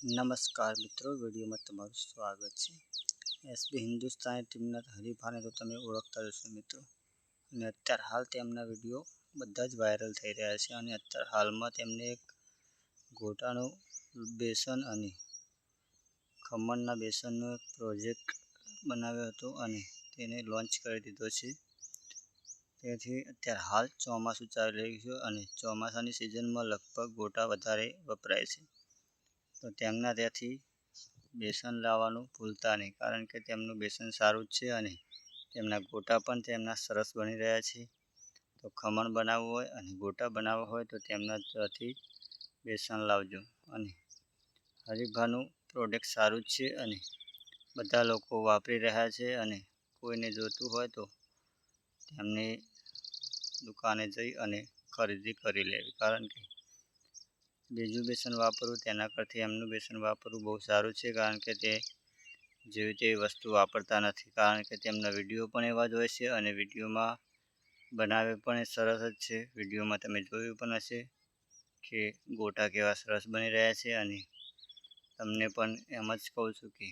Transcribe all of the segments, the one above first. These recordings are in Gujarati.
નમસ્કાર મિત્રો, વિડીયોમાં તમારું સ્વાગત છે। એસબી હિન્દુસ્તાની ટીમના હરીફાને તો તમે ઓળખતા હશો મિત્રો, અને અત્યારે હાલ તેમના વિડીયો બધા જ વાયરલ થઈ રહ્યા છે। અને અત્યારે હાલમાં તેમને એક ગોટાનું બેસન અને ખમણના બેસનનો એક પ્રોજેક્ટ બનાવ્યો હતો અને તેને લોન્ચ કરી દીધો છે। તેથી અત્યારે હાલ ચોમાસું ચાલી રહ્યું છે અને ચોમાસાની સિઝનમાં લગભગ ગોટા વધારે વપરાય છે, તો તેમના ત્યાંથી બેસન લાવવાનું ભૂલતા નહીં, કારણ કે તેમનું બેસન સારું જ છે અને તેમના ગોટા પણ તેમના સરસ બની રહ્યા છે। તો ખમણ બનાવવું હોય અને ગોટા બનાવવા હોય તો તેમના ત્યાંથી બેસન લાવજો। અને હરીફાનું પ્રોડક્ટ સારું જ છે અને બધા લોકો વાપરી રહ્યા છે, અને કોઈને જોતું હોય તો તેમની દુકાને જઈ અને ખરીદી કરી લેવી, કારણ કે બીજું બેસન વાપરવું તેના કરતાં એમનું બેસન વાપરવું બહુ સારું છે, કારણ કે તે જેવી તેવી વસ્તુ વાપરતા નથી। કારણ કે તેમના વિડીયો પણ એવા જ હોય છે અને વિડીયોમાં બનાવે પણ એ સરસ જ છે। વિડીયોમાં તમે જોયું પણ હશે કે ગોટા કેવા સરસ બની રહ્યા છે, અને તમને પણ એમ જ કહું છું કે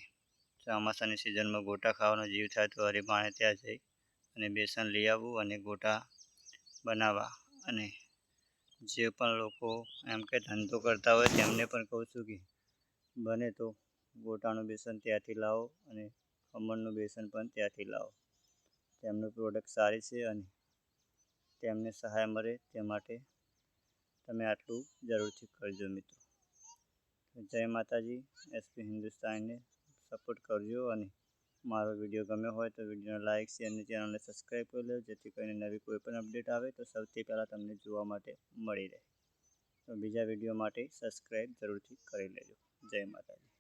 ચોમાસાની સિઝનમાં ગોટા ખાવાનો જીવ થાય તો હરીફાને ત્યાં જઈ અને બેસન લઈ આવવું અને ગોટા બનાવવા। અને જે પણ લોકો એમ કે ધંધો કરતા હોય તેમને પણ કહું છું કે બને તો ગોટાનું બેસન ત્યાંથી લાવો અને ખમણનું બેસન પણ ત્યાંથી લાવો। તેમનું પ્રોડક્ટ સારી છે અને તેમને સહાય મળે તે માટે તમે આટલું જરૂરથી કરજો મિત્રો। જય માતાજી। એસબી હિન્દુસ્તાનીને સપોર્ટ કરજો, અને મારો વિડીયો ગમ્યો હોય તો વિડીયોને લાઇક, શેર અને ચેનલને સબસ્ક્રાઈબ કરી લેજો, જેથી કરીને નવી કોઈ પણ અપડેટ આવે તો સૌથી પહેલાં તમને જોવા માટે મળી રહે। તો બીજા વિડીયો માટે સબસ્ક્રાઈબ જરૂરથી કરી લેજો। જય માતાજી।